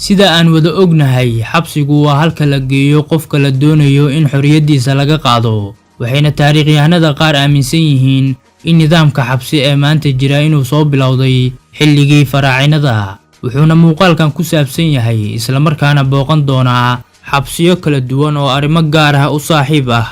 sida aan wada ognahay xabsigu waa halka la geeyo qofka la doonayo in xorriyadiisa laga qaado waxayna taariikhyahanada qaar aaminsan yihiin in nidaamka xabsi ee maanta jira inuu soo bilowday xilligii faraacinada wuxuuna muuqaalkan ku saabsan yahay isla markaana booqan doonaa xabsiyo kala duwan oo arrimo gaar ah u saaxiib ah.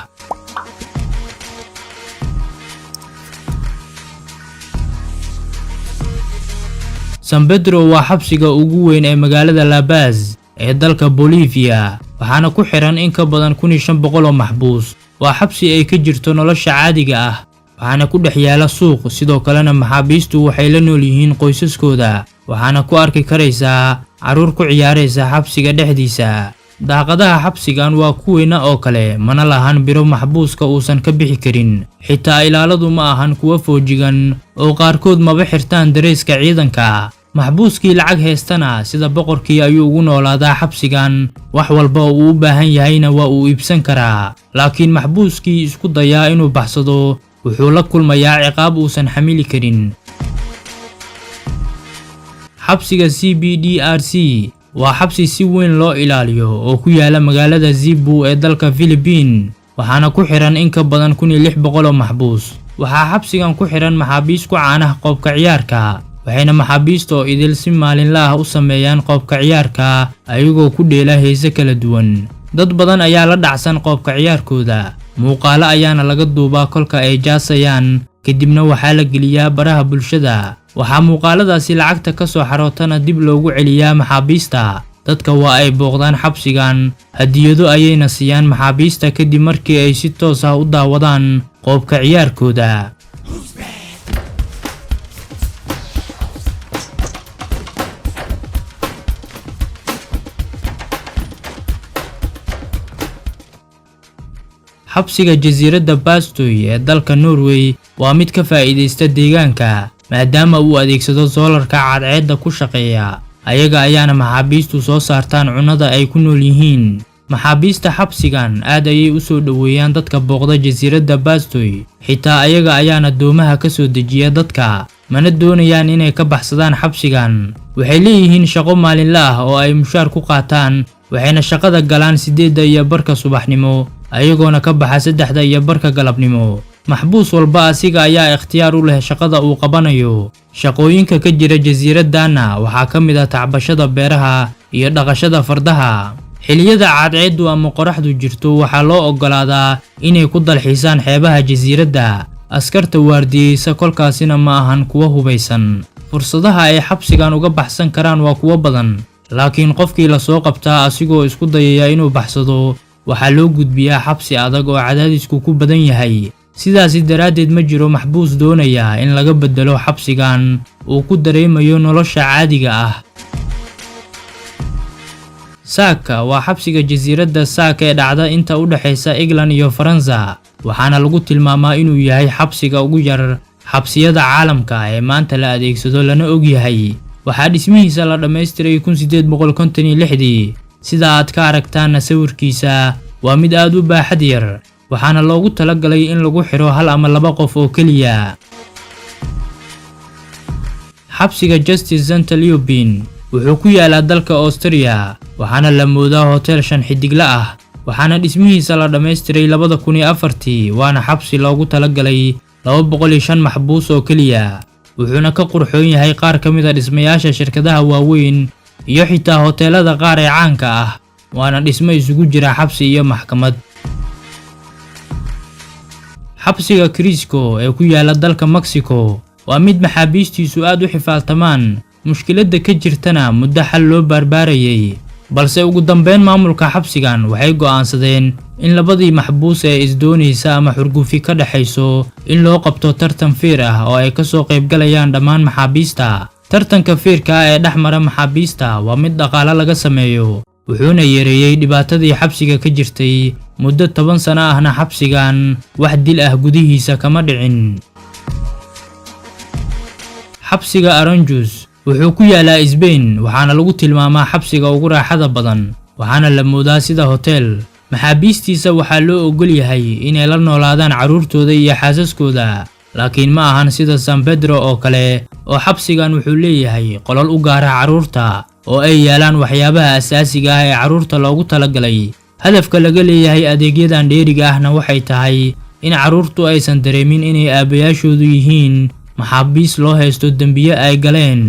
San Pedro waa xabsiga ugu weyn ee magaalada La Paz ee dalka Bolivia waxaana ku xiran in ka badan 1500 oo maxbuus. waa xabsi ay ka jirto nolosha caadiga ah waxaana ku dhex yaala suuq sidoo kalena maxaabiistu waxay la nool yihiin qoysaskooda waxaana ku arki karaysaa caruur ku ciyaaraysa xabsiga dhexdiisa. daaqadaha xabsigan waa kuweena oo kale mana lahan biro maxbuuska uusan ka bixi karin xitaa ilaaladu ma ahan kuwa foojigan oo qaarkood maba xirtaan dareeska ciidanka. maxbuuskii lacag heystana sida boqorkii ayuu ugu noolaadaa xabsigan wax walba oo uu u baahan yahayna waa uu iibsan karaa laakiin maxbuuskii isku dayaa inuu baxsado wuxuu la kulmayaa ciqaab uusan xamili karin. xabsiga CBDRC waa xabsi si weyn loo ilaaliyo oo ku yaala magaalada Cebu ee dalka Philippines waxaana ku xiran in ka badan 1600 oo maxbuus. waxaa xabsigan ku xiran maxaabiis ku caanaha qoobka ciyaarka waxayna maxaabiistu idil si maalinle ah u sameeyaan qoobka ciyaarka ayagoo ku dheela heeso kala duwan. dad badan ayaa la dhacsan qoobka ciyaarkooda muuqaalo ayaana laga duubaa kolka ay jaasayaan kadibna waxaa la geliyaa baraha bulshada. waxaa muuqaaladaasi lacagta ka soo xarootana dib loogu celiyaa maxaabiista. dadka waa ay booqdaan xabsigan hadiyado ayayna siiyaan maxaabiista kadib markii ay si toos ah u daawadaan qoobka ciyaarkooda. xabsiga jasiiradda Bastoy ee dalka Norway waa mid ka faa'iideysta deegaanka maadaama uu adeegsado soolarka cadceedda ku shaqeeya ayaga ayaana maxaabiistu soo saartaan cunada ay ku nool yihiin. maxaabiista xabsigan aad ayay u soo dhaweeyaan dadka booqda jasiiradda Bastoy xitaa ayaga ayaana doomaha ka soo dejiya dadka mana doonayaan inay ka baxsadaan xabsigan. waxay leeyihiin shaqo maalinle ah oo ay mushaar ku qaataan waxayna shaqada galaan 8:00 subaxnimo ayagoona ka baxa 3:00 galabnimo. maxbuus walba asiga ayaa ikhtiyaar u leh shaqada uu qabanayo. shaqooyinka ka jira jasiiradana waxaa ka mid ah tacbashada beeraha iyo dhaqashada fardaha. xilliyada cadceedu ama qoraxdu jirto waxaa loo ogolaadaa inay ku dalxiisaan xeebaha jasiiradda. askarta waardiyeysa kolkaasina ma ahan kuwa hubaysan. fursadaha ay xabsigan uga baxsan karaan waa kuwa badan laakiin qofkii la soo qabtaa asigoo isku dayaya inuu baxsado waxaa loo gudbiyaa xabsi adag oo cadaadisku ku badan yahay. sidaasi daraaddeed ma jiro maxbuus doonaya in laga bedelo xabsigan uu ku dareemayo nolosha caadiga ah. Saaka waa xabsiga jasiiradda Saaka ee dhacda inta u dhaxaysa England iyo Faransa waxaana lagu tilmaamaa inuu yahay xabsiga ugu yar xabsiyada caalamka ee maanta la adeegsado lana og yahay. waxaa dhismihiisa la dhammaystiray 1856 sida aad ka aragtaan sawirkiisa waa mid aad u baaxad yar waxaana loogu talagalay in lagu xiro hal ama laba qof oo kaliya. xabsiga Justice St. Leopold wuxuu ku yaalaa dalka Austria waxaana la moodaa hotel 5 xidigla ah waxaana dhismihiisa la dhammaystiray 2004 waana xabsi loogu talagalay 205 maxbuus oo kaliya wuxuuna ka qurxoon yahay qaar ka mid ah dhismayaasha shirkadaha waaweyn iyo xitaa hoteelada qaar ee caanka ah waana dhismo isugu jira xabsi iyo maxkamad. xabsiga Crisco ee ku yaala dalka Mexico waa mid maxaabiistiisu aad u xifaaltamaan mushkiladda ka jirtana muddo xal loo baarbaarayay balse ugu dambeyn maamulka xabsigan waxay go'aansadeen in labadii maxbuus ee isdoonaysa ama xurgufi ka dhaxayso in loo qabto tartan feer ah oo ay ka soo qayb galayaan dhammaan maxaabiista. tartanka feerka ee dhexmara maxaabiista waa mid dhaqaale laga sameeyo wuxuuna yareeyay dhibaatadii xabsiga ka jirtay muddo 10 sano ahna xabsigan wax dil ah gudihiisa kama dhicin. xabsiga Aranjuez wuxuu ku yaalaa Spain waxaana lagu tilmaamaa xabsiga ugu raaxada badan waxaana la moodaa sida hotel. maxaabiistiisa waxaa loo ogol yahay inay la noolaadaan caruurtooda iyo xaasaskooda laakiin ma ahan sida San Pedro oo kale oo xabsigan wuxuu leeyahay qolal u gaara caruurta oo ay yeelaan waxyaabaha asaasiga ah ee carruurta loogu talagalay. Hadafka laga leeyahay adeegyadan dheeriga ahna waxay tahay in carruurtu aysan dareemin inay aabayaashoodu yihiin maxaabiis loo haysto dembiyo ay galeen.